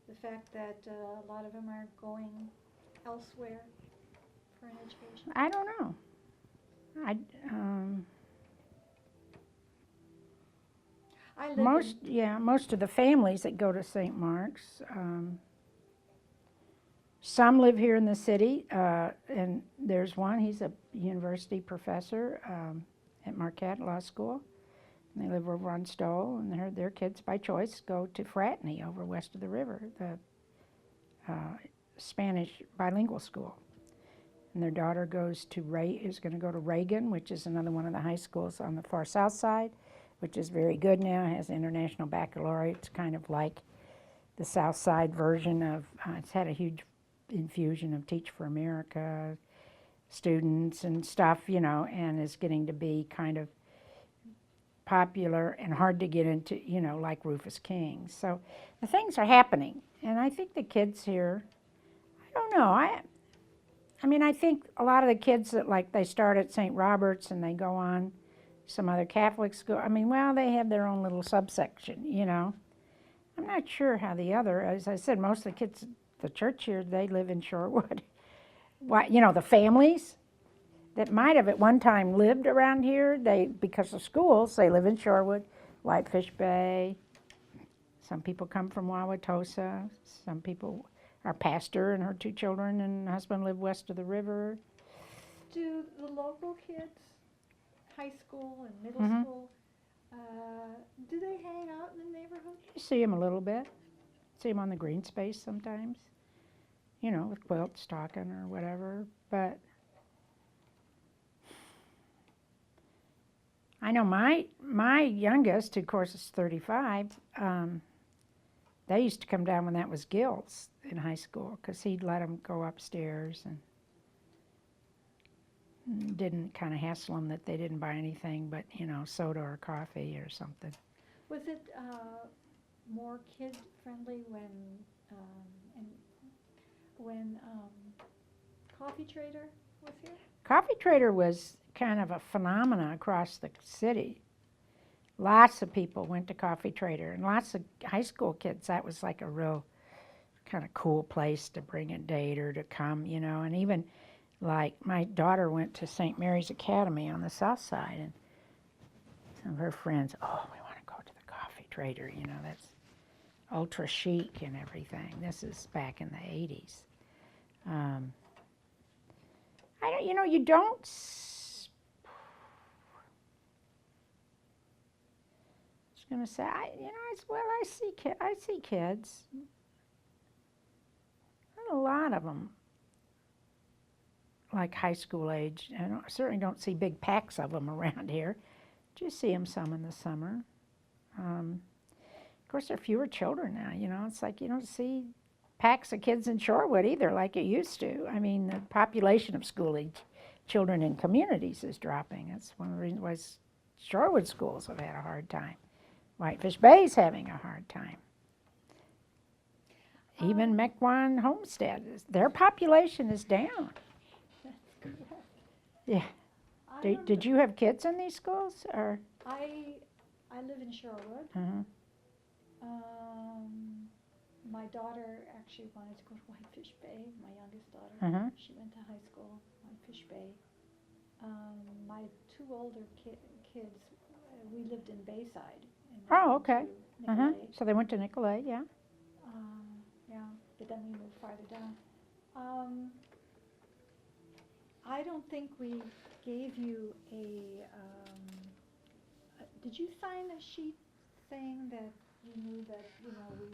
The fact that a lot of them are going elsewhere for an education? I don't know. Most of the families that go to St. Mark's, some live here in the city, and there's one, he's a university professor at Marquette Law School. And they live over on Stowe, and their kids, by choice, go to Fratney over west of the river, the Spanish bilingual school. And their daughter is going to go to Reagan, which is another one of the high schools on the far south side, which is very good now, has international baccalaureate. It's kind of like the south side version of, it's had a huge infusion of Teach for America students and stuff, you know, and is getting to be kind of popular and hard to get into, you know, like Rufus King. So the things are happening, and I think the kids here, I don't know, I mean, I think a lot of the kids that, like, they start at St. Robert's and they go on some other Catholic school, I mean, well, they have their own little subsection, you know. I'm not sure how the other, as I said, most of the kids at the church here, they live in Shorewood. Why, you know, the families that might have at one time lived around here, because of schools, they live in Shorewood, Whitefish Bay. Some people come from Wauwatosa. Some people, our pastor and her 2 children and husband live west of the river. Do the local kids, high school and middle school, do they hang out in the neighborhood? You see them a little bit. See them on the green space sometimes, you know, with quilts talking or whatever. But I know my youngest, who of course is 35, they used to come down when that was Gilt's in high school, because he'd let them go upstairs and didn't kind of hassle them that they didn't buy anything but, you know, soda or coffee or something. Was it more kid-friendly when Coffee Trader was here? Coffee Trader was kind of a phenomena across the city. Lots of people went to Coffee Trader, and lots of high school kids, that was like a real kind of cool place to bring a date or to come, you know. And even like my daughter went to St. Mary's Academy on the south side, and some of her friends, oh, we want to go to the Coffee Trader, you know, that's ultra chic and everything. This is back in the 80s. I don't, you know, you don't. I was gonna say, I see kids. Not a lot of them, like high school age. I certainly don't see big packs of them around here. Do see them some in the summer. Of course, there are fewer children now. You know, it's like you don't see packs of kids in Shorewood either, like you used to. I mean, the population of school-age children in communities is dropping. That's one of the reasons why Shorewood schools have had a hard time. Whitefish Bay's having a hard time. Even Mequon Homestead, their population is down. That's correct. Yeah. Did you have kids in these schools, or? I live in Shorewood. My daughter actually wanted to go to Whitefish Bay, my youngest daughter. She went to high school, Whitefish Bay. My two older kids, we lived in Bayside. Oh, okay. So they went to Nicolay, yeah. Yeah, but then we moved farther down. I don't think we gave you did you sign a sheet saying that you knew that, you know, we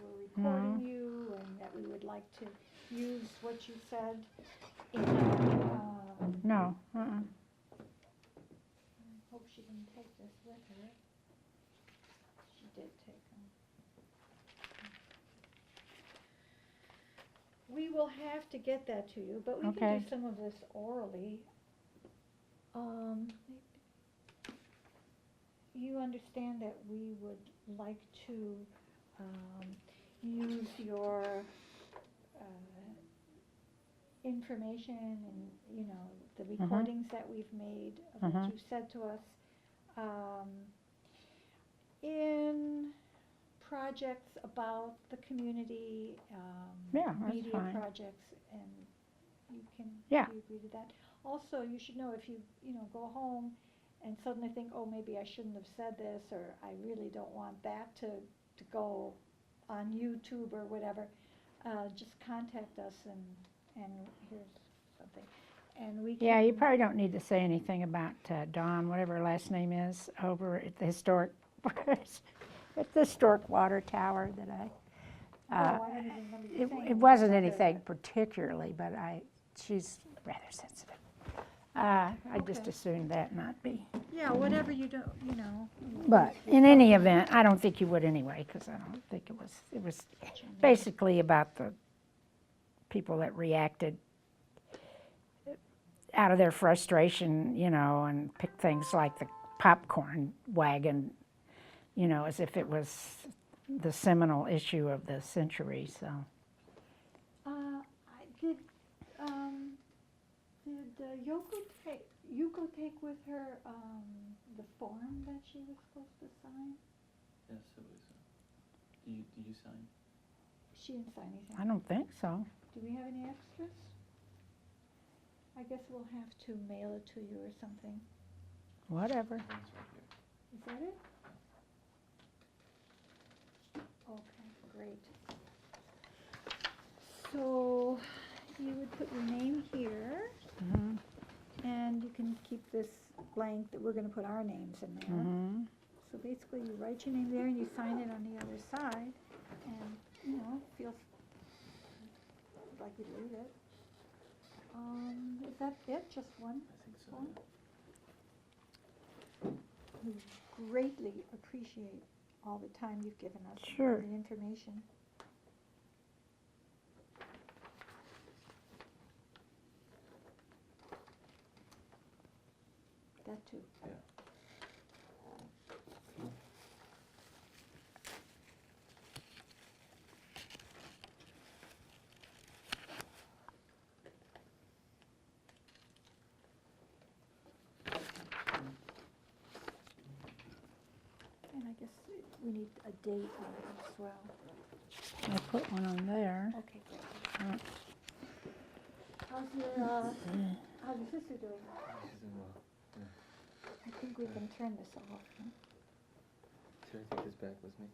were recording you and that we would like to use what you said in our, No. I hope she didn't take this with her. She did take them. We will have to get that to you, but we can do some of this orally. You understand that we would like to use your information and, you know, the recordings that we've made of what you've said to us in projects about the community, media projects, and you can do you agree to that? Also, you should know if you go home and suddenly think, oh, maybe I shouldn't have said this, or I really don't want that to go on YouTube or whatever, just contact us and here's something. And we can. Yeah, you probably don't need to say anything about Dawn, whatever her last name is, over at the historic at the historic water tower that I don't even remember you saying it wasn't anything particularly, but she's rather sensitive. I just assumed that not be. Yeah, whatever you don't, you know. But in any event, I don't think you would anyway, because I don't think it was basically about the people that reacted out of their frustration, you know, and picked things like the popcorn wagon, you know, as if it was the seminal issue of the century, so. Did Yuko take with her the form that she was supposed to sign? Yes, it was. Did you sign? She didn't sign anything. I don't think so. Do we have any extras? I guess we'll have to mail it to you or something. Whatever. It's right here. Is that it? Okay, great. So you would put your name here, and you can keep this blank that we're going to put our names in there. So basically, you write your name there, and you sign it on the other side, and you know, feels like you'd read it. Is that it? Just one? I think so. One? We greatly appreciate all the time you've given us. Sure. And the information. That too. Yeah. And I guess we need a date on it as well. I put one on there. Okay, great. How's your sister doing? She's doing well. Yeah. I think we can turn this off. Huh? Should I take this back with me?